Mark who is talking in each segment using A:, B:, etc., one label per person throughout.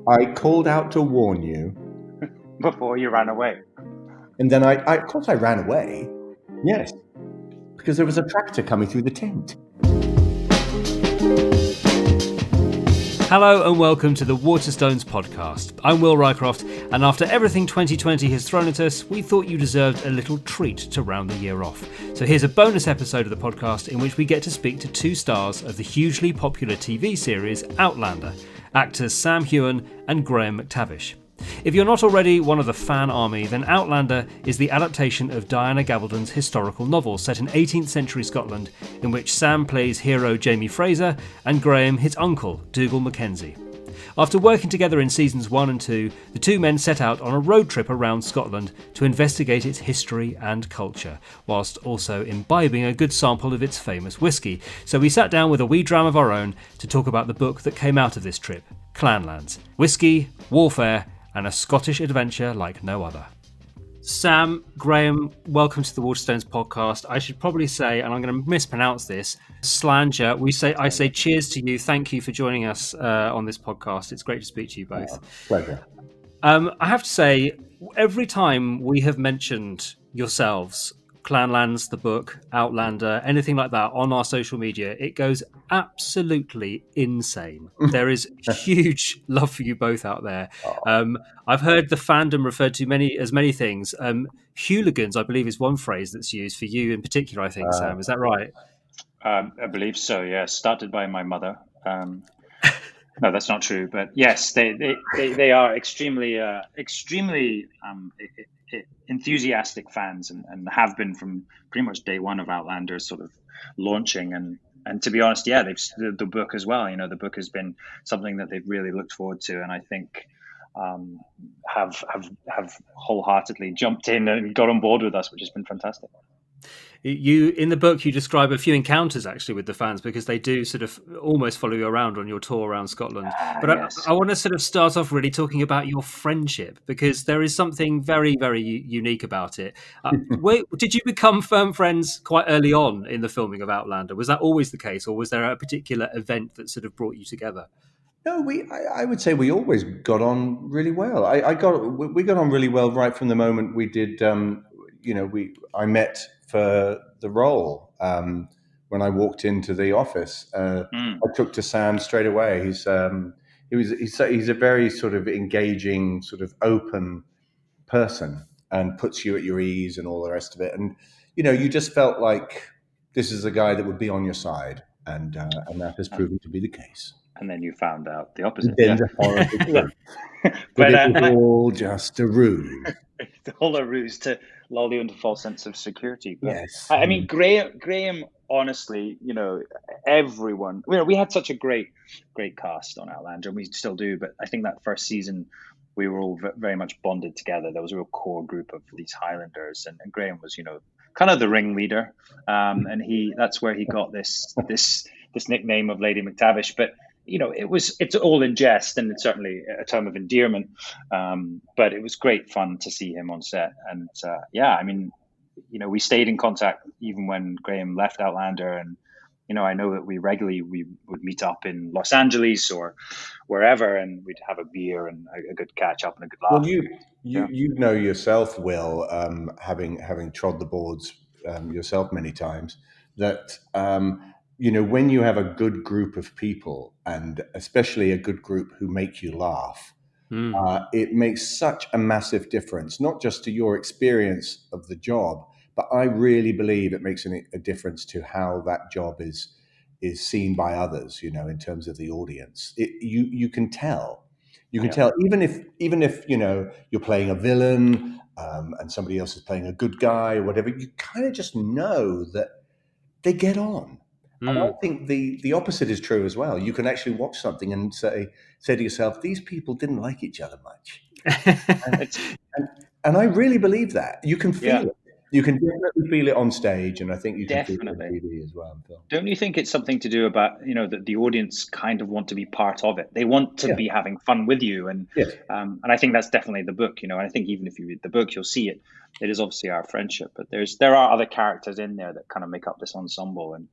A: I called out to warn you.
B: Before you ran away.
A: And then of course I ran away. Yes. Because there was a tractor coming through the tent.
C: Hello and welcome to the Waterstones podcast. I'm Will Rycroft, and after everything 2020 has thrown at us, we thought you deserved a little treat to round the year off. So here's a bonus episode of the podcast in which we get to speak to two stars of the hugely popular TV series Outlander, actors Sam Heughan and Graham McTavish. If you're not already one of the fan army, then Outlander is the adaptation of Diana Gabaldon's historical novel set in 18th century Scotland, in which Sam plays hero Jamie Fraser and Graham his uncle, Dougal Mackenzie. After working together in seasons 1 and 2, the two men set out on a road trip around Scotland to investigate its history and culture, whilst also imbibing a good sample of its famous whisky. So we sat down with a wee dram of our own to talk about the book that came out of this trip, Clanlands, Whisky, Warfare, and a Scottish adventure like no other. Sam, Graham, welcome to the Waterstones podcast. I should probably say, and I'm going to mispronounce this, Slanger. I say cheers to you. Thank you for joining us on this podcast. It's great to speak to you both.
A: Pleasure.
C: I have to say, every time we have mentioned yourselves, Clanlands, the book, Outlander, anything like that on our social media, it goes absolutely insane. There is huge love for you both out there. I've heard the fandom referred to as many things. Hooligans, I believe, is one phrase that's used for you in particular, I think, Sam. Is that right?
B: I believe so, yeah. Started by my mother. No, that's not true. But yes, they are extremely enthusiastic fans and have been from pretty much day one of Outlander sort of launching. And to be honest, yeah, the book as well. You know, the book has been something that they've really looked forward to, and I think have wholeheartedly jumped in and got on board with us, which has been fantastic.
C: You in the book you describe a few encounters actually with the fans, because they do sort of almost follow you around on your tour around Scotland. But
B: yes.
C: I want to sort of start off really talking about your friendship, because there is something very, very unique about it. Did you become firm friends quite early on in the filming of Outlander? Was that always the case, or was there a particular event that sort of brought you together?
A: No, I would say we always got on really well. We got on really well right from the moment we did. I met for the role when I walked into the office. I took to Sam straight away. He's a very sort of engaging, sort of open person, and puts you at your ease and all the rest of it. And you just felt like this is a guy that would be on your side, and that has proven to be the case.
B: And then you found out the opposite.
A: Then the horrible truth. But it was all just a ruse.
B: All a ruse to lull you into a false sense of security. But,
A: yes.
B: I mean, Graham, honestly, everyone, we had such a great cast on Outlander, and we still do. But I think that first season, we were all very much bonded together. There was a real core group of these Highlanders, and Graham was, kind of the ringleader. And that's where he got this nickname of Lady McTavish. But it's all in jest, and it's certainly a term of endearment. But it was great fun to see him on set. And I mean, we stayed in contact even when Graham left Outlander. And, I know that we would meet up in Los Angeles or wherever, and we'd have a beer and a good catch up and a good laugh.
A: Well, you know yourself, Will, having trod the boards yourself many times, that when you have a good group of people, and especially a good group who make you laugh, it makes such a massive difference, not just to your experience of the job, but I really believe it makes a difference to how that job is seen by others, in terms of the audience. You can tell. You can tell, even if you're playing a villain and somebody else is playing a good guy or whatever, you kind of just know that they get on. And I think the opposite is true as well. You can actually watch something and say to yourself, these people didn't like each other much. and I really believe that. You can feel it. You can definitely feel it on stage, and I think you can feel it on TV as well.
B: Don't you think it's something to do about, that the audience kind of want to be part of it? They want to be having fun with you. And I think that's definitely the book, and I think even if you read the book, you'll see it. It is obviously our friendship, but there are other characters in there that kind of make up this ensemble. And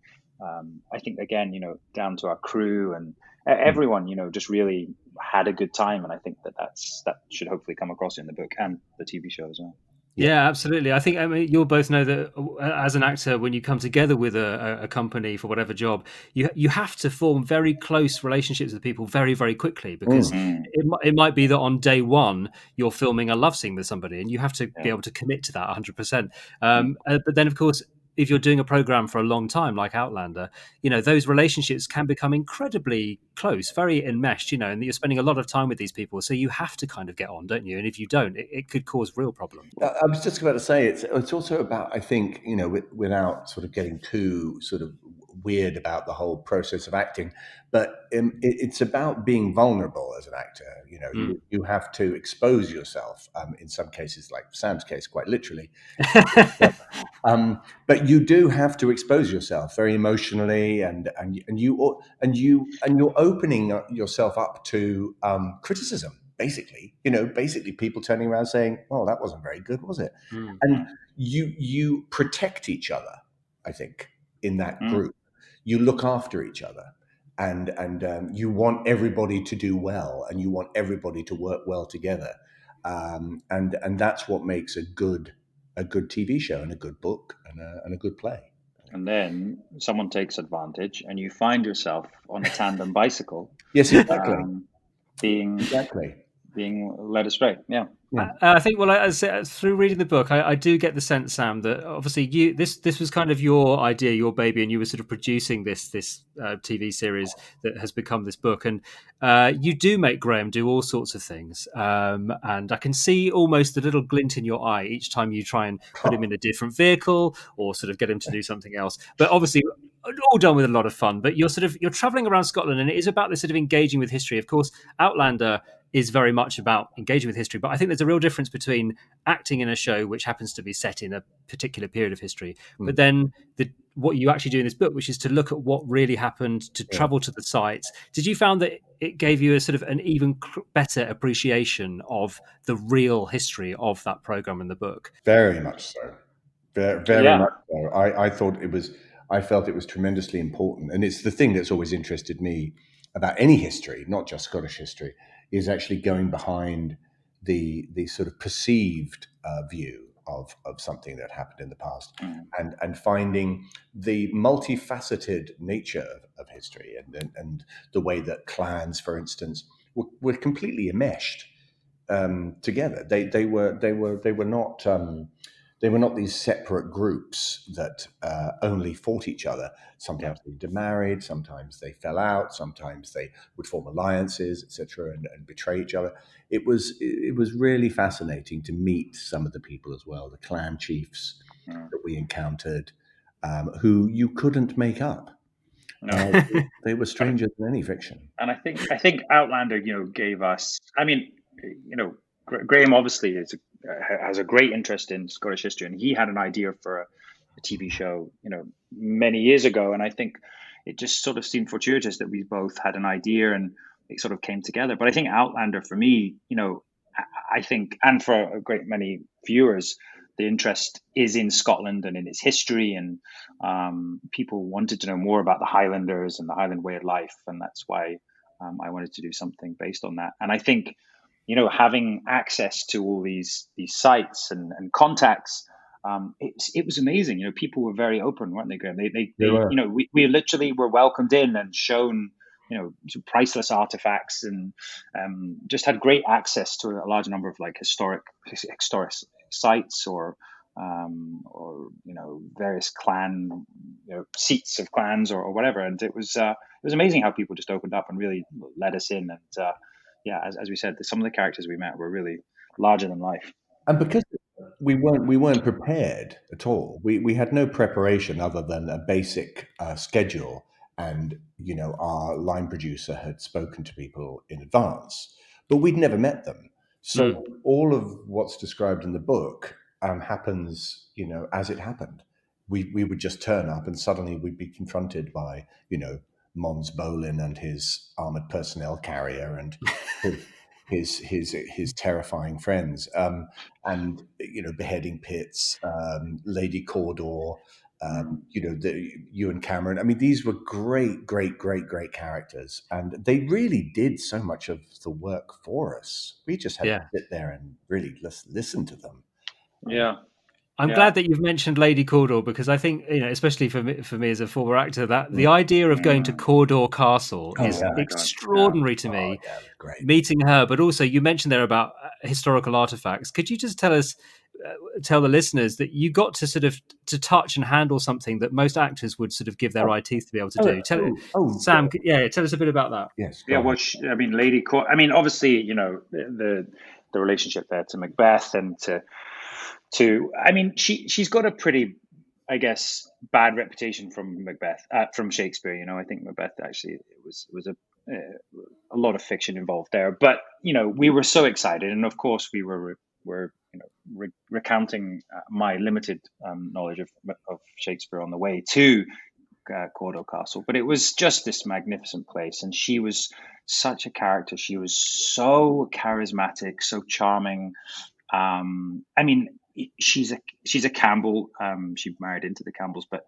B: I think, again, down to our crew and everyone, just really had a good time, and I think that should hopefully come across in the book and the TV show as well.
C: Yeah, absolutely. I think you'll both know that as an actor, when you come together with a company for whatever job, you have to form very close relationships with people very, very quickly, because it might be that on day one you're filming a love scene with somebody, and you have to be able to commit to that 100%. But then, of course, if you're doing a program for a long time, like Outlander, those relationships can become incredibly close, very enmeshed, and you're spending a lot of time with these people. So you have to kind of get on, don't you? And if you don't, it could cause real problems.
A: I was just about to say it's also about, I think, without sort of getting too sort of weird about the whole process of acting, but it's about being vulnerable as an actor. You have to expose yourself, in some cases, like Sam's case, quite literally. But you do have to expose yourself very emotionally, and you're opening yourself up to criticism. Basically, people turning around saying, "Well, that wasn't very good, was it?" And you protect each other. I think in that group, you look after each other, and you want everybody to do well, and you want everybody to work well together, and that's what makes a good TV show and a good book and a good play.
B: And then someone takes advantage, and you find yourself on a tandem bicycle.
A: Yes, exactly.
B: Being led astray. Yeah.
C: I think, well, as through reading the book, I do get the sense, Sam, that obviously this was kind of your idea, your baby, and you were sort of producing this TV series that has become this book, and you do make Graham do all sorts of things, and I can see almost a little glint in your eye each time you try and put him in a different vehicle or sort of get him to do something else. But obviously, all done with a lot of fun. But you're traveling around Scotland, and it is about this sort of engaging with history. Of course, Outlander is very much about engaging with history, but I think there's a real difference between acting in a show which happens to be set in a particular period of history, but then what you actually do in this book, which is to look at what really happened, to travel to the sites. Did you found that it gave you a sort of an even better appreciation of the real history of that program in the book?
A: Very much so. Very much so. I felt it was tremendously important, and it's the thing that's always interested me about any history, not just Scottish history, is actually going behind the sort of perceived view of something that happened in the past, and finding the multifaceted nature of history, and the way that clans, for instance, were completely enmeshed together. They were not these separate groups that only fought each other. Sometimes they intermarried, sometimes they fell out, sometimes they would form alliances, etc., and betray each other. It was really fascinating to meet some of the people as well, the clan chiefs that we encountered, who you couldn't make up. No. They were strangers than any fiction.
B: And I think Outlander, gave us. I mean, Graham obviously has a great interest in Scottish history, and he had an idea for a TV show, many years ago. And I think it just sort of seemed fortuitous that we both had an idea, and it sort of came together. But I think Outlander, for me, I think, and for a great many viewers, the interest is in Scotland and in its history, and people wanted to know more about the Highlanders and the Highland way of life, and that's why I wanted to do something based on that. And I think, having access to all these sites and contacts, it was amazing. People were very open, weren't they, Graham? They were. We literally were welcomed in and shown, priceless artifacts, and just had great access to a large number of historic sites, or various clan seats of clans, or whatever. And it was amazing how people just opened up and really let us in. And as we said, some of the characters we met were really larger than life.
A: And because we weren't prepared at all, we had no preparation other than a basic schedule, and our line producer had spoken to people in advance, but we'd never met them. So all of what's described in the book happens, as it happened. We would just turn up, and suddenly we'd be confronted by, Mons Bolin and his armored personnel carrier, and his terrifying friends, and beheading pits, Lady Cordell, Ewan Cameron. I mean, these were great characters, and they really did so much of the work for us. We just had to sit there and really listen to them.
B: Yeah.
C: I'm glad that you've mentioned Lady Cordell, because I think, especially for me as a former actor, that the idea of going to Cordell Castle is extraordinary to me.
A: Yeah, it was great.
C: Meeting her, but also you mentioned there about historical artifacts. Could you just tell the listeners that you got to sort of to touch and handle something that most actors would sort of give their eye teeth to be able to do? Sam, tell us a bit about that.
A: Yes.
B: Yeah. Well, Lady Cordell. I mean, obviously, the relationship there to Macbeth and to I mean, she's got a pretty, I guess, bad reputation from Macbeth, from Shakespeare. I think Macbeth actually it was a lot of fiction involved there. But we were so excited, and of course we were recounting my limited knowledge of Shakespeare on the way to Cordell Castle. But it was just this magnificent place, and she was such a character. She was so charismatic, so charming. I mean, she's a Campbell. She married into the Campbells, but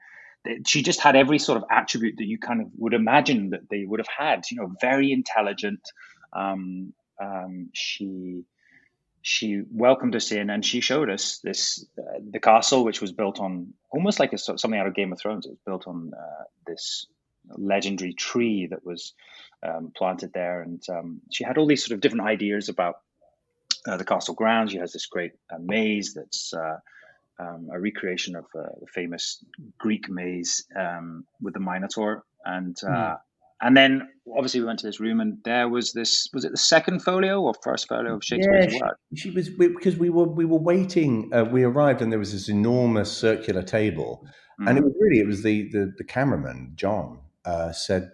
B: she just had every sort of attribute that you kind of would imagine that they would have had. Very intelligent. She welcomed us in, and she showed us the castle, which was built on almost like something out of Game of Thrones. It was built on this legendary tree that was planted there, and she had all these sort of different ideas about the castle grounds. She has this great maze that's a recreation of the famous Greek maze with the Minotaur, and then obviously we went to this room, and there was this. Was it the second folio or first folio of Shakespeare's work?
A: She was, because we were waiting. We arrived, and there was this enormous circular table, and it was the cameraman John said,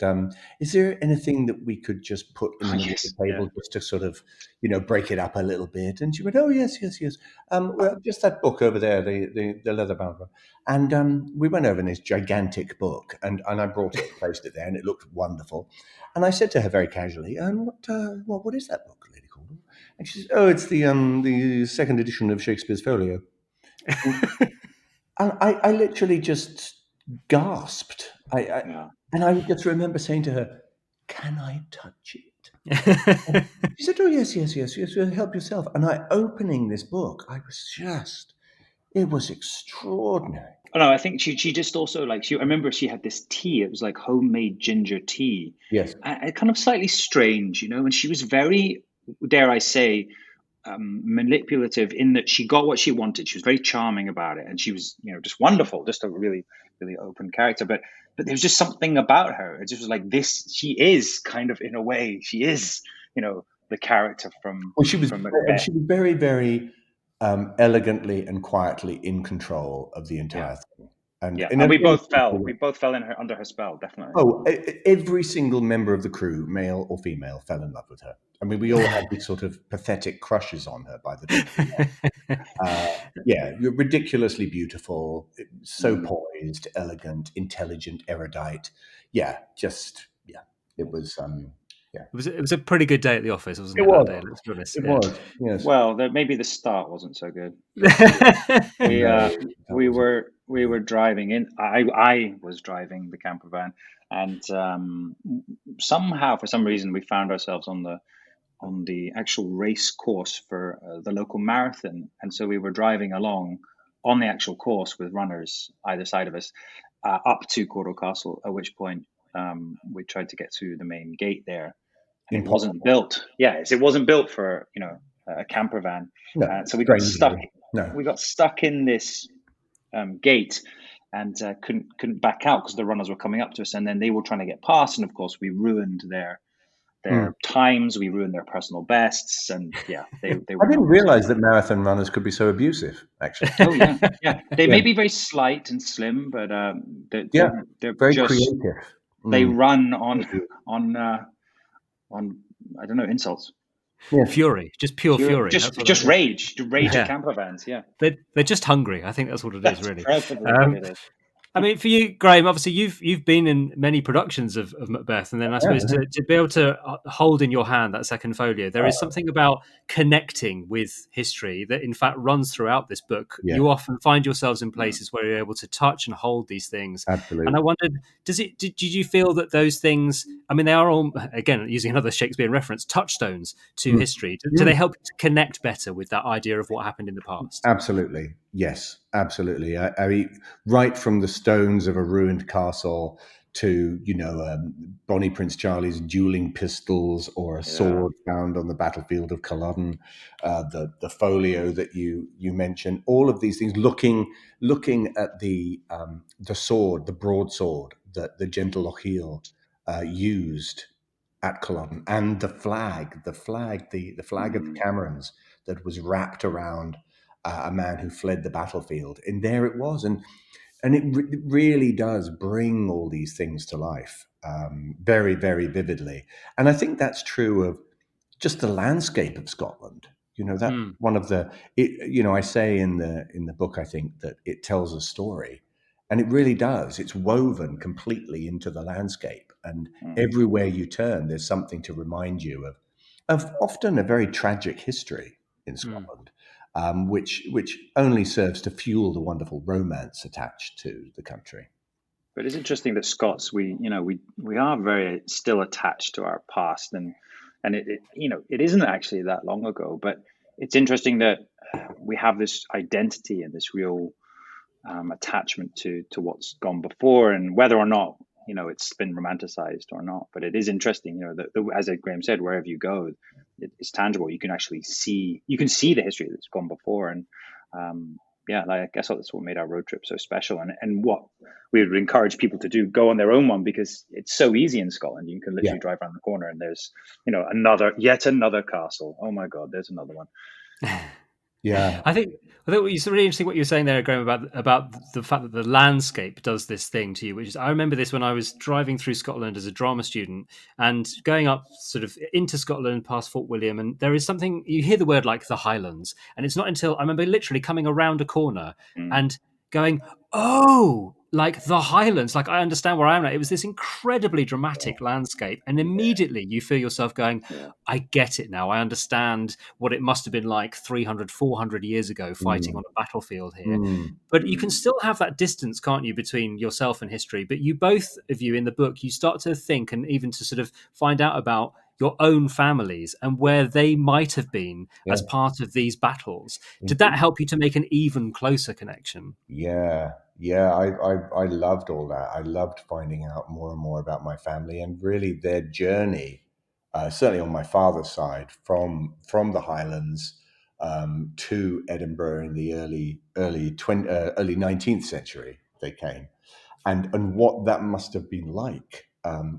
A: "Is there anything that we could just put in the middle of the table just to sort of, break it up a little bit?" And she went, "Oh yes. Well, just that book over there, the leather-bound one." And we went over in this gigantic book, and I brought it, placed it there, and it looked wonderful. And I said to her very casually, what is that book, Lady Cordell?" And she said, "Oh, it's the second edition of Shakespeare's Folio." And I literally just gasped. And I just remember saying to her, "Can I touch it?" She said, "Oh, yes, help yourself." And opening this book, it was extraordinary.
B: Oh, no, I think she just also I remember she had this tea. It was like homemade ginger tea.
A: Yes.
B: And kind of slightly strange, and she was very, dare I say, manipulative in that she got what she wanted. She was very charming about it, and she was, just wonderful, just a really, really open character. But there was just something about her. It just was like this. She is kind of, in a way, she is, the character from.
A: Well, she was
B: Macbeth.
A: She was very, very elegantly and quietly in control of the entire thing.
B: And we both fell. We both fell under her spell, definitely.
A: Oh, every single member of the crew, male or female, fell in love with her. I mean, we all had these sort of pathetic crushes on her by the time. Ridiculously beautiful, so poised, elegant, intelligent, erudite. It was.
C: It was a pretty good day at the office, wasn't it?
A: It was.
C: That day, let's be honest.
A: It was. Yes.
B: Well, maybe the start wasn't so good. We were driving in. I was driving the camper van, and somehow, for some reason, we found ourselves on the actual race course for the local marathon, and so we were driving along on the actual course with runners either side of us up to Cordell Castle. At which point, we tried to get to the main gate there. And it wasn't built. Yes, it wasn't built for a camper van.
A: No,
B: so we got stuck.
A: No.
B: We got stuck in this gate and couldn't back out because the runners were coming up to us, and then they were trying to get past. And of course, we ruined their times. We ruined their personal bests, and they were.
A: I didn't realize that marathon runners could be so abusive. Actually.
B: Oh yeah. They may be very slight and slim, but they're
A: very
B: just
A: creative.
B: They run on I don't know, insults.
C: Yeah. Fury, just pure fury.
B: Just rage at camper vans. Yeah,
C: they're just hungry. I think that's what it is, really. I mean, for you, Graham, obviously you've been in many productions of Macbeth, and then I suppose to be able to hold in your hand that second folio, there is something about connecting with history that, in fact, runs throughout this book.
A: Yeah,
C: You often find yourselves in places where you're able to touch and hold these things, and I
A: absolutely.
C: wondered, did you feel that those things? I mean, they are all, again, using another Shakespearean reference, touchstones to
A: Mm.
C: history. Do
A: Mm.
C: they help you to connect better with that idea of what happened in the past?
A: Absolutely. Yes, absolutely. I mean, right from the stones of a ruined castle to, Bonnie Prince Charlie's dueling pistols or a
B: Yeah.
A: sword found on the battlefield of Culloden, the folio that you mentioned, all of these things, looking at the sword, the broadsword that the gentle Lochiel used at Culloden, and the flag of the
B: Mm,
A: Camerons that was wrapped around a man who fled the battlefield. And there it was. And it really does bring all these things to life very, very vividly. And I think that's true of just the landscape of Scotland. That
C: Mm,
A: one of I say in the book, I think that it tells a story, and it really does. It's woven completely into the landscape, and
B: mm.
A: everywhere you turn, there's something to remind you of often a very tragic history in
C: mm.
A: Scotland, which only serves to fuel the wonderful romance attached to the country.
B: But it's interesting that Scots, we are very still attached to our past, and it isn't actually that long ago. But it's interesting that we have this identity and this real attachment to what's gone before, and whether or not it's been romanticized or not. But it is interesting, that as Graham said, wherever you go, it's tangible. You can actually see the history that's gone before, and yeah, like, I guess that's what made our road trip so special, and what we would encourage people to do: go on their own one, because it's so easy in Scotland. You can
A: Yeah,
B: literally drive around the corner, and there's yet another castle. Oh my God, there's another one.
A: yeah,
C: I think it's really interesting what you were saying there, Graham, about the fact that the landscape does this thing to you. Which is, I remember this when I was driving through Scotland as a drama student and going up sort of into Scotland past Fort William, and there is something you hear the word like the Highlands, and it's not until I remember literally coming around a corner
B: Mm,
C: and going, oh, like the Highlands, like I understand where I am now. It was this incredibly dramatic landscape, and immediately you feel yourself going,
B: yeah.
C: I get it now. I understand what it must have been like 300, 400 years ago fighting
A: mm,
C: on a battlefield here.
A: mm,
C: But you can
B: Mm,
C: still have that distance, can't you, between yourself and history? But you both of you in the book, you start to think and even to sort of find out about your own families and where they might have been
A: yeah,
C: as part of these battles. Did that
A: indeed.
C: help you to make an even closer connection?
A: Yeah, yeah, I loved all that. I loved finding out more and more about my family and really their journey, certainly on my father's side, from the Highlands to Edinburgh in the early 19th century. They came, and what that must have been like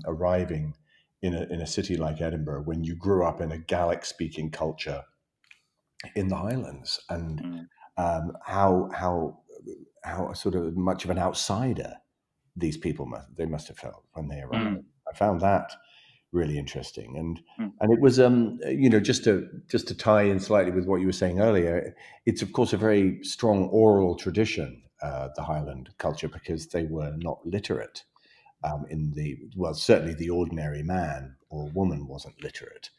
A: arriving in a city like Edinburgh when you grew up in a Gaelic speaking culture in the Highlands, and
B: mm,
A: how sort of much of an outsider these people must have felt when they arrived.
B: mm,
A: I found that really interesting,
B: mm,
A: and it was just to tie in slightly with what you were saying earlier. It's of course a very strong oral tradition, the Highland culture, because they were not literate. Certainly the ordinary man or woman wasn't literate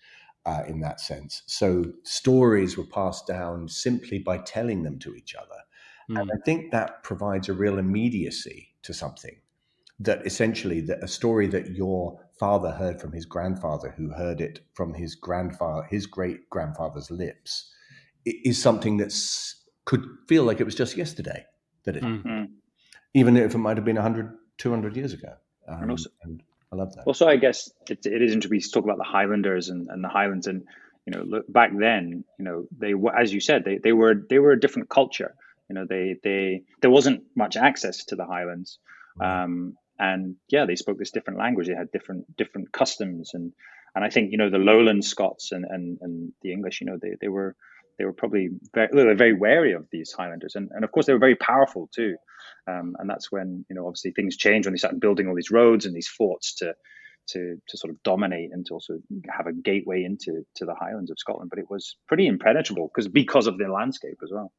A: in that sense. So stories were passed down simply by telling them to each other. And
C: Mm,
A: I think that provides a real immediacy to something that essentially that a story that your father heard from his grandfather, who heard it from his grandfather, his great grandfather's lips, is something that's could feel like it was just yesterday that it
C: mm.
A: happened,
B: mm.
A: even if it might have been 100, 200 years ago.
B: And also,
A: And I love that.
B: I guess it is interesting to talk about the Highlanders and the Highlands, and look back then, they were, as you said, they were a different culture. They there wasn't much access to the Highlands,
A: Right.
B: and yeah, they spoke this different language. They had different customs, and I think the Lowland Scots and the English, they were probably very wary of these Highlanders, and of course they were very powerful too. And that's when obviously things changed when they started building all these roads and these forts to sort of dominate and to also have a gateway to the Highlands of Scotland. But it was pretty impenetrable because of the landscape as well.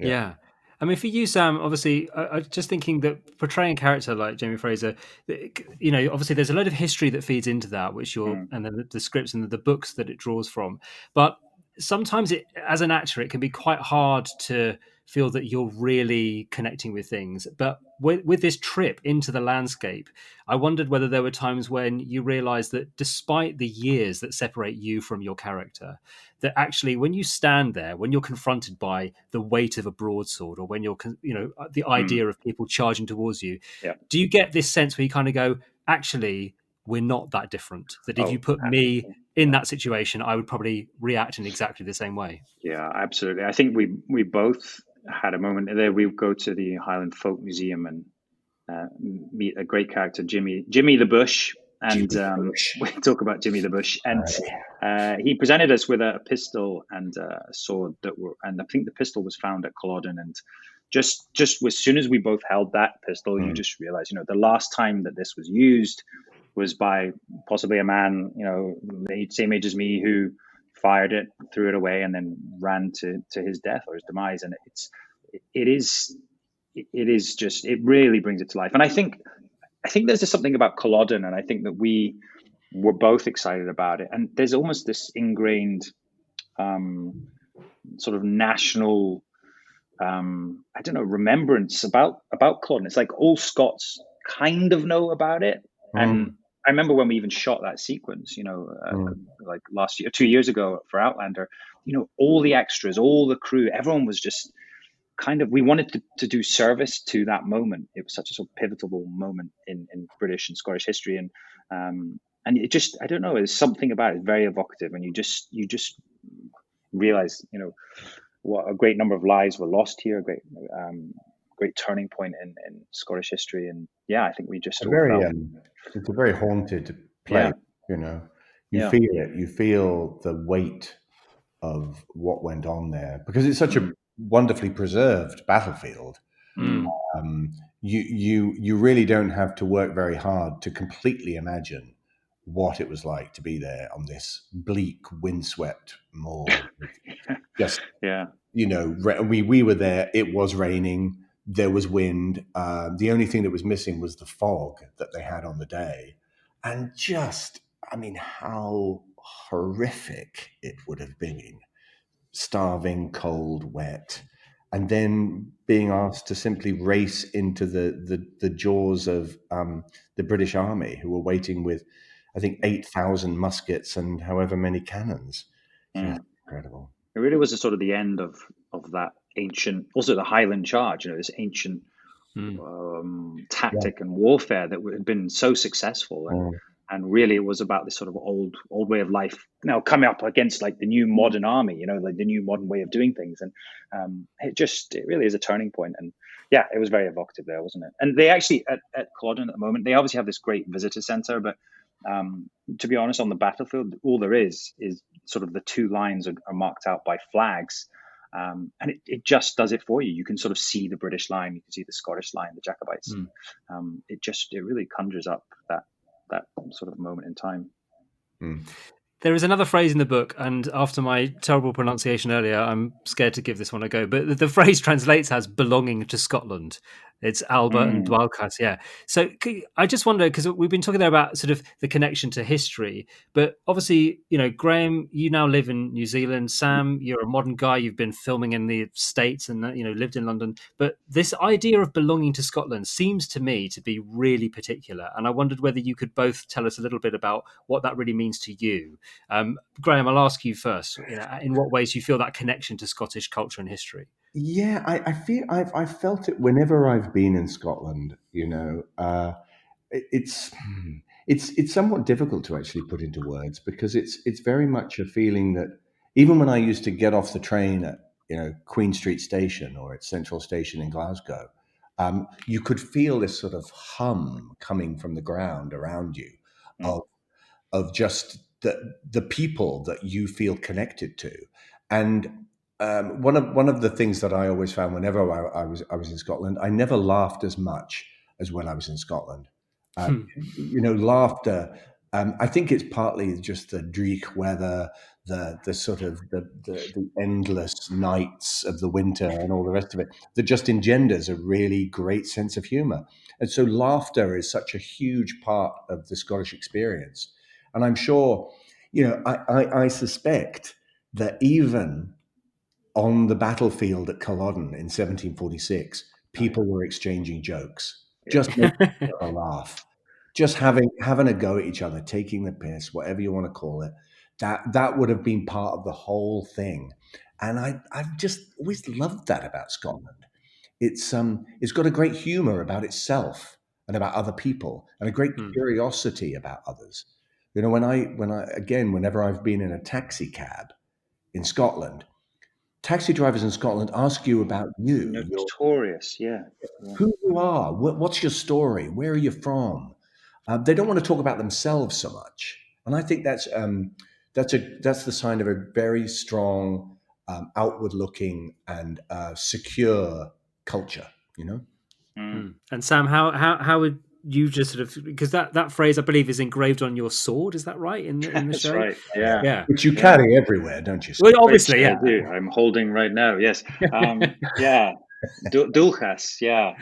A: Yeah.
C: Yeah. I mean, for you, Sam, obviously, I just thinking that portraying a character like Jamie Fraser, obviously there's a load of history that feeds into that, and then the scripts and the books that it draws from. But sometimes as an actor, it can be quite hard to feel that you're really connecting with things. But with this trip into the landscape, I wondered whether there were times when you realized that despite the years that separate you from your character, that actually when you stand there, when you're confronted by the weight of a broadsword, or when you're the idea of people charging towards you, do you get this sense where you kind of go, actually we're not that different, that if you put me in that situation, I would probably react in exactly the same way?
B: Yeah, absolutely. I think we both had a moment there. We would go to the Highland Folk Museum and meet a great character, Jimmy the Bush, and we talk about Jimmy the Bush, and he presented us with a pistol and a sword and I think the pistol was found at Culloden, and just as soon as we both held that pistol, you just realize, the last time that this was used was by possibly a man, the same age as me, who fired it, threw it away, and then ran to his death or his demise. And it really brings it to life. And I think there's just something about Culloden, and I think that we were both excited about it. And there's almost this ingrained sort of national, remembrance about Culloden. It's like all Scots kind of know about it. And I remember when we even shot that sequence, like last year, 2 years ago for Outlander, all the extras, all the crew, everyone was just we wanted to do service to that moment. It was such a sort of pivotal moment in British and Scottish history. And it just, I don't know, there's something about it, very evocative. And you just realize, what a great number of lives were lost here, great turning point in Scottish history. And yeah, I think we just
A: it's a very haunted place. You feel it. You feel the weight of what went on there, because it's such a wonderfully preserved battlefield. You really don't have to work very hard to completely imagine what it was like to be there on this bleak, windswept moor. We were there. It was raining. There was wind. The only thing that was missing was the fog that they had on the day. And how horrific it would have been. Starving, cold, wet, and then being asked to simply race into the jaws of the British Army, who were waiting with, I think, 8,000 muskets and however many cannons. Just incredible.
B: It really was a sort of the end of that ancient, also the Highland Charge, this ancient tactic and warfare that had been so successful. And really, it was about this sort of old way of life now coming up against like the new modern army, like the new modern way of doing things. And it really is a turning point. And yeah, it was very evocative there, wasn't it? And they actually, at Culloden at the moment, they obviously have this great visitor center, but to be honest, on the battlefield, all there is sort of the two lines are marked out by flags. And it just does it for you. You can sort of see the British line, you can see the Scottish line, the Jacobites. It really conjures up that sort of moment in time.
C: There is another phrase in the book, and after my terrible pronunciation earlier, I'm scared to give this one a go, but the phrase translates as belonging to Scotland. It's Alba and Dwalcas, yeah. So I just wonder, because we've been talking there about sort of the connection to history, but obviously, Graham, you now live in New Zealand. Sam, you're a modern guy. You've been filming in the States and, lived in London. But this idea of belonging to Scotland seems to me to be really particular. And I wondered whether you could both tell us a little bit about what that really means to you. Graham, I'll ask you first. In what ways do you feel that connection to Scottish culture and history?
A: Yeah, I feel I've felt it whenever I've been in Scotland. It's somewhat difficult to actually put into words, because it's very much a feeling that even when I used to get off the train at Queen Street Station or at Central Station in Glasgow, you could feel this sort of hum coming from the ground around you of just the people that you feel connected to. And one of the things that I always found whenever I was in Scotland, I never laughed as much as when I was in Scotland. Laughter. I think it's partly just the dreich weather, the sort of the endless nights of the winter and all the rest of it, that just engenders a really great sense of humor. And so laughter is such a huge part of the Scottish experience. And I'm sure, I suspect that even on the battlefield at Culloden in 1746, people were exchanging jokes, just making each other laugh, just having a go at each other, taking the piss, whatever you want to call it. That would have been part of the whole thing. And I've just always loved that about Scotland. It's got a great humor about itself and about other people, and a great curiosity about others. Whenever I've been in a taxi cab in Scotland, taxi drivers in Scotland ask you about
B: Notorious, yeah.
A: who you are, what's your story, where are you from. They don't want to talk about themselves so much, and I think that's the sign of a very strong, outward-looking and secure culture.
C: And Sam, how would you just sort of, because that phrase I believe is engraved on your sword, is that right in the
B: That's
C: show?
B: right. Yeah.
A: Which you carry everywhere, don't you?
C: Well, obviously,
B: Which
C: yeah.
B: I do. I'm holding right now. Yes. Yeah. Dulchas. Yeah.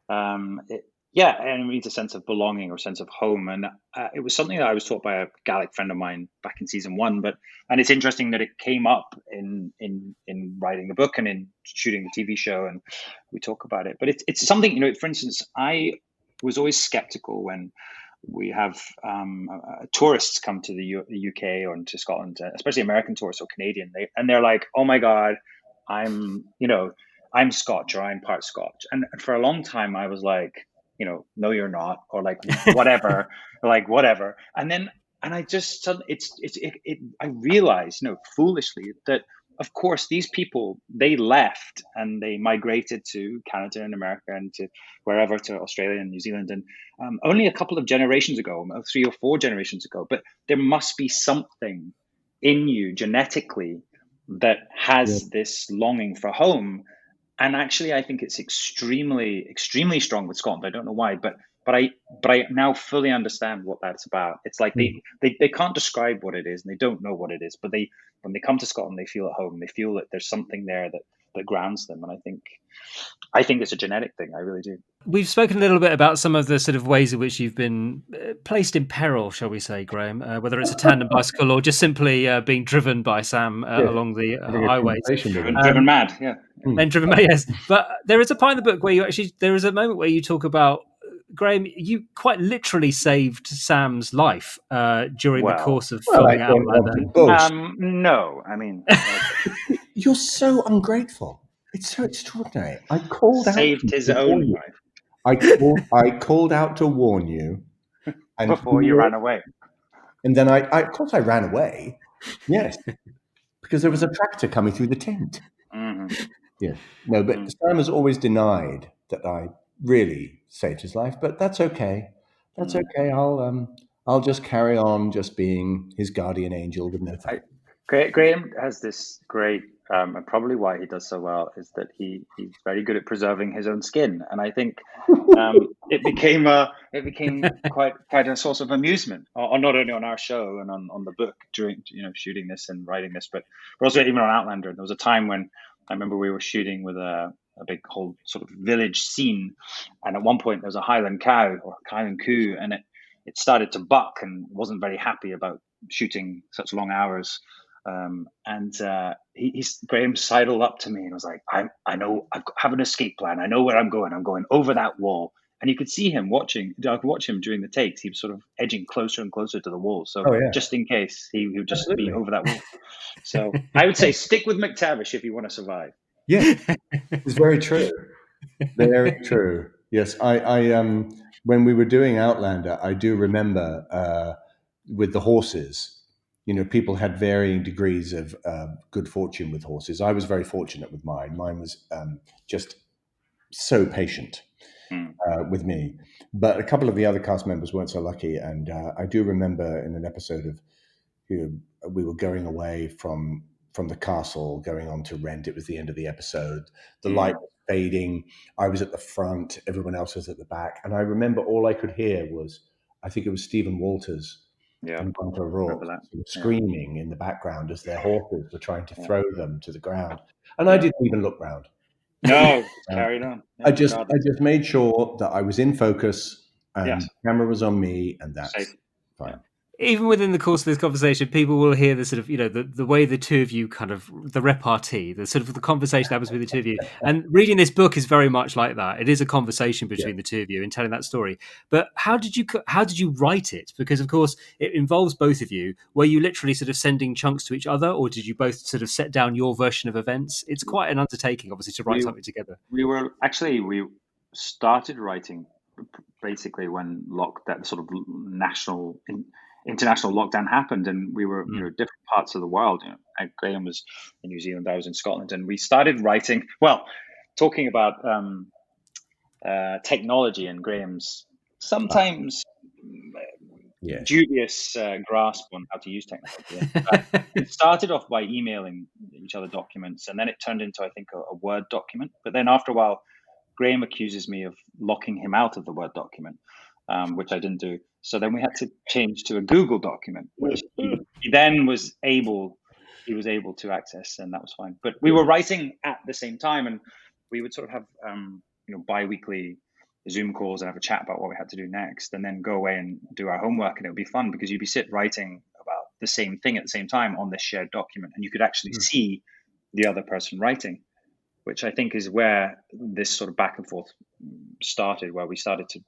B: And it means a sense of belonging or sense of home. And it was something that I was taught by a Gaelic friend of mine back in season 1. And it's interesting that it came up in writing the book and in shooting the TV show, and we talk about it. But it's something, for instance, I was always skeptical when we have tourists come to the UK or to Scotland, especially American tourists or Canadian, they're like, oh my God, I'm Scotch, or I'm part Scotch. And for a long time I was like, no, you're not, or like whatever, like whatever. And I just I realized, foolishly, that of course these people, they left and they migrated to Canada and America and to wherever, to Australia and New Zealand, and only a couple of generations ago, 3 or 4 generations ago. But there must be something in you genetically that has this longing for home. And actually, I think it's extremely, extremely strong with Scotland. I don't know why, but I now fully understand what that's about. It's like they can't describe what it is, and they don't know what it is. But when they come to Scotland, they feel at home. They feel that there's something there that grounds them. And I think it's a genetic thing. I really do.
C: We've spoken a little bit about some of the sort of ways in which you've been placed in peril, shall we say, Graham, whether it's a tandem bicycle or just simply being driven by Sam along the highways.
B: Driven mad, yeah.
C: And driven mad, yes. But there is a part in the book where there is a moment where you talk about, Graham, you quite literally saved Sam's life during the course of filming Outlander.
B: No, I mean...
A: You're so ungrateful. It's so extraordinary. I called out.
B: Saved his own life.
A: I called out to warn you, and
B: before you ran away.
A: And then of course, I ran away. Yes, because there was a tractor coming through the tent.
B: Mm-hmm.
A: Yeah, no, but Sam has always denied that I really saved his life. But that's okay. That's okay. I'll just carry on, just being his guardian angel with no thanks.
B: Graham has this great, and probably why he does so well, is that he's very good at preserving his own skin, and I think it became quite a source of amusement, not only on our show and on the book during shooting this and writing this, but also even on Outlander. There was a time when I remember we were shooting with a big whole sort of village scene, and at one point there was a Highland cow or Highland coo, and it started to buck and wasn't very happy about shooting such long hours. Graham sidled up to me and was like, I know, I have an escape plan. I know where I'm going. I'm going over that wall. And you could see him watching. I could watch him during the takes. He was sort of edging closer and closer to the wall. So just in case, he would just be over that wall. So I would say stick with McTavish if you want to survive.
A: Yeah, it's very true. Very true. Yes, I when we were doing Outlander, I do remember with the horses. People had varying degrees of good fortune with horses. I was very fortunate with mine. Mine was just so patient with me. But a couple of the other cast members weren't so lucky. And I do remember in an episode of, we were going away from the castle, going on to Rent. It was the end of the episode. The light was fading. I was at the front. Everyone else was at the back. And I remember all I could hear was, I think it was Stephen Walters
B: Yeah,
A: and Bunter
B: remember
A: O'Rourke
B: that.
A: sort of
B: Yeah.
A: screaming in the background as their horses were trying to
B: Yeah.
A: throw them to the ground. And I didn't even look round.
B: No,
A: Um,
B: carried on.
A: I
B: Yeah,
A: just I
B: regardless.
A: just made sure that I was in focus and
B: Yes,
A: the camera was on me, and
B: safe.
A: that's fine.
C: Even within the course of this conversation, people will hear the sort of, the way the two of you kind of, the repartee, the sort of the conversation that happens with the two of you. And reading this book is very much like that. It is a conversation
A: Yeah.
C: between the two of you in telling that story. But how did you write it? Because of course it involves both of you. Were you literally sort of sending chunks to each other, or did you both sort of set down your version of events? It's quite an undertaking, obviously, to write
B: We
C: something together.
B: we started writing basically when that sort of international lockdown happened, and we were different parts of the world. Graham was in New Zealand, I was in Scotland, and we started writing. Well, talking about technology and Graham's sometimes
A: Yes.
B: dubious grasp on how to use technology. It started off by emailing each other documents, and then it turned into, I think, a Word document. But then after a while, Graham accuses me of locking him out of the Word document, which I didn't do. So then we had to change to a Google document, which he then was able to access, and that was fine. But we were writing at the same time, and we would sort of have bi-weekly Zoom calls and have a chat about what we had to do next, and then go away and do our homework. And it would be fun because you'd be writing about the same thing at the same time on this shared document, and you could actually see the other person writing, which I think is where this sort of back and forth started, where we started to,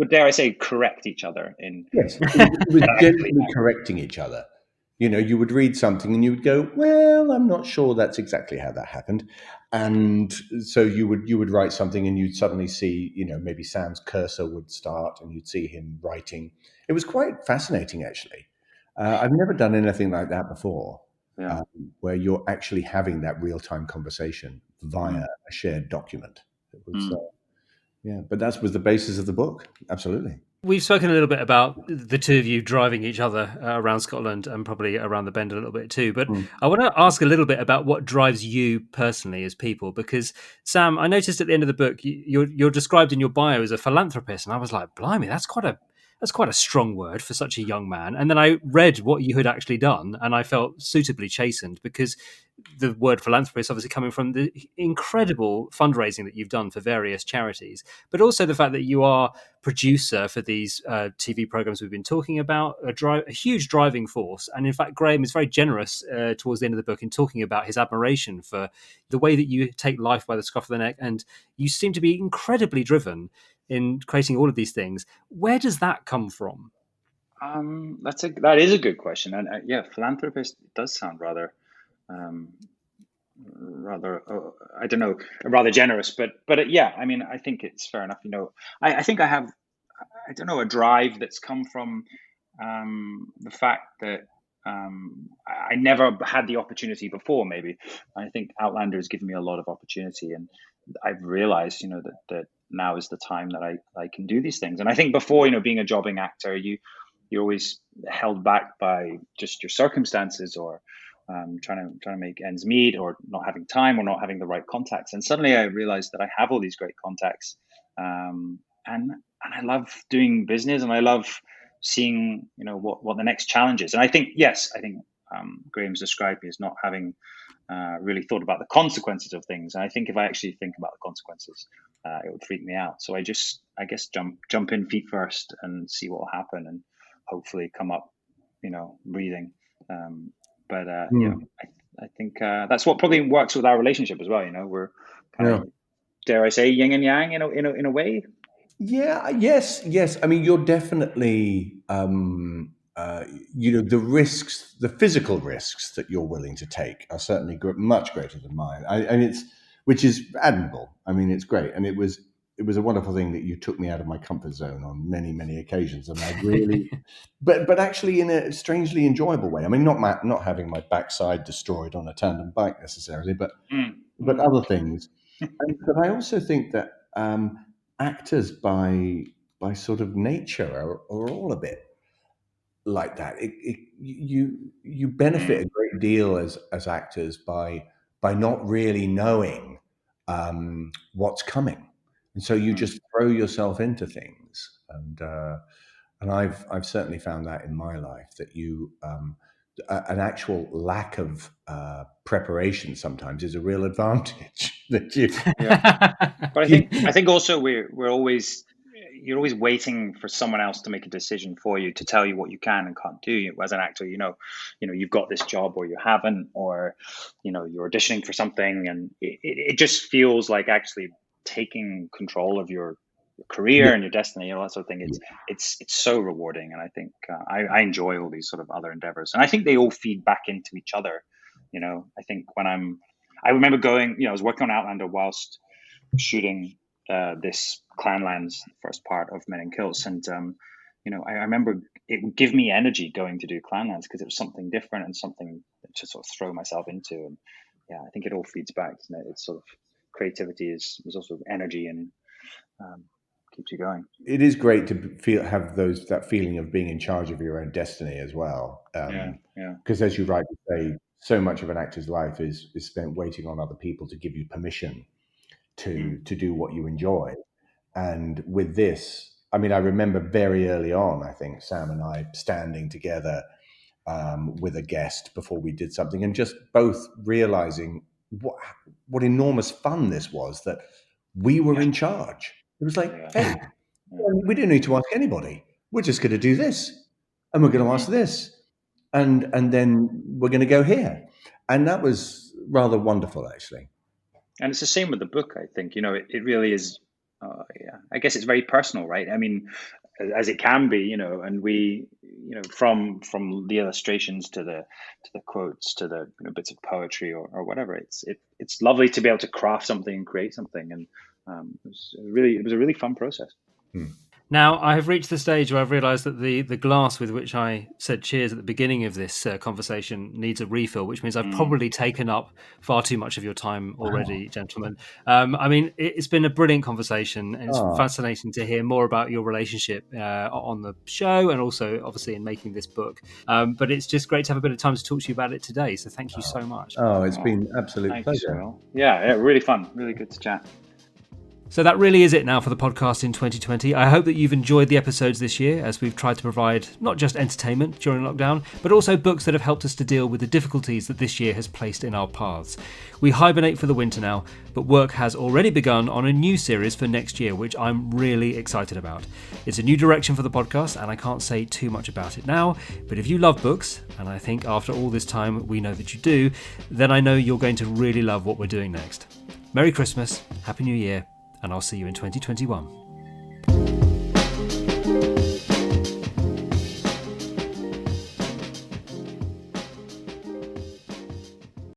B: dare I say, correct each other in.
A: Yes, it was gently correcting each other. You would read something and you would go, "Well, I'm not sure that's exactly how that happened," and so you would write something and you'd suddenly see, maybe Sam's cursor would start and you'd see him writing. It was quite fascinating, actually. I've never done anything like that before,
B: Yeah.
A: where you're actually having that real time conversation via a shared document. It was, yeah, but that was the basis of the book. Absolutely.
C: We've spoken a little bit about the two of you driving each other around Scotland and probably around the bend a little bit too. But I want to ask a little bit about what drives you personally as people, because Sam, I noticed at the end of the book, you're described in your bio as a philanthropist. And I was like, blimey, that's quite a strong word for such a young man. And then I read what you had actually done and I felt suitably chastened, because the word philanthropist obviously coming from the incredible fundraising that you've done for various charities, but also the fact that you are producer for these TV programs we've been talking about, a huge driving force. And in fact, Graham is very generous towards the end of the book in talking about his admiration for the way that you take life by the scruff of the neck. And you seem to be incredibly driven in creating all of these things. Where does that come from?
B: That is a good question, and philanthropist does sound rather I don't know, rather generous, but yeah, I mean, I think it's fair enough. I think I have, I don't know, a drive that's come from the fact that I never had the opportunity before. Maybe I think Outlander has given me a lot of opportunity, and I've realized, that now is the time that I can do these things. And I think before, being a jobbing actor, you're always held back by just your circumstances, or trying to make ends meet, or not having time, or not having the right contacts. And suddenly I realized that I have all these great contacts, and I love doing business, and I love seeing what the next challenge is. And I think Graham's described me as not having really thought about the consequences of things. And I think if I actually think about the consequences, it would freak me out. So I guess jump in feet first and see what will happen, and hopefully come up breathing. I think that's what probably works with our relationship as well. We're kind of, dare I say, yin and yang in a way.
A: Yeah, yes. I mean, you're definitely, the risks, the physical risks that you're willing to take are certainly much greater than mine. And which is admirable. I mean, it's great, and it was a wonderful thing that you took me out of my comfort zone on many, many occasions, and I really, but actually in a strangely enjoyable way. I mean, not having my backside destroyed on a tandem bike necessarily, but other things. But I also think that actors by sort of nature are all a bit like that. You benefit a great deal as actors by not really knowing what's coming, and so you just throw yourself into things. And And I've certainly found that in my life, that an actual lack of preparation sometimes is a real advantage. That you,
B: Yeah. But
A: you
B: I think also you're always waiting for someone else to make a decision for you, to tell you what you can and can't do. As an actor, you've got this job or you haven't, or you're auditioning for something, and it just feels like actually taking control of your career and your destiny, that sort of thing. It's so rewarding, and I think I enjoy all these sort of other endeavors, and I think they all feed back into each other. I think I remember I was working on Outlander whilst shooting this Clanlands first part of Men in Kilts, and I remember it would give me energy going to do Clanlands, because it was something different and something to sort of throw myself into. And I think it all feeds back, isn't it? It's sort of creativity is also energy, and keeps you going.
A: it is great to have that feeling of being in charge of your own destiny as well.
B: Yeah.
A: Because as you rightly say, so much of an actor's life is spent waiting on other people to give you permission to do what you enjoy. And with this, I mean, I remember very early on, I think Sam and I standing together with a guest before we did something, and just both realizing what enormous fun this was, that we were in charge. It was like, hey, we didn't need to ask anybody. We're just going to do this, and we're going to ask this, and then we're going to go here. And that was rather wonderful, actually.
B: And it's the same with the book, I think. It really is. I guess it's very personal, right? I mean, as it can be, and we, from the illustrations to the quotes to the bits of poetry or whatever. It's lovely to be able to craft something and create something, and it was a really fun process.
C: Now, I have reached the stage where I've realised that the glass with which I said cheers at the beginning of this conversation needs a refill, which means I've probably taken up far too much of your time already, gentlemen. I mean, it's been a brilliant conversation, and it's fascinating to hear more about your relationship on the show, and also, obviously, in making this book. But it's just great to have a bit of time to talk to you about it today, so thank you so much.
A: It's been an absolute
B: Thank
A: pleasure.
B: You, yeah, really fun. Really good to chat.
C: So that really is it now for the podcast in 2020. I hope that you've enjoyed the episodes this year, as we've tried to provide not just entertainment during lockdown, but also books that have helped us to deal with the difficulties that this year has placed in our paths. We hibernate for the winter now, but work has already begun on a new series for next year, which I'm really excited about. It's a new direction for the podcast, and I can't say too much about it now, but if you love books, and I think after all this time we know that you do, then I know you're going to really love what we're doing next. Merry Christmas, Happy New Year, and I'll see you in 2021.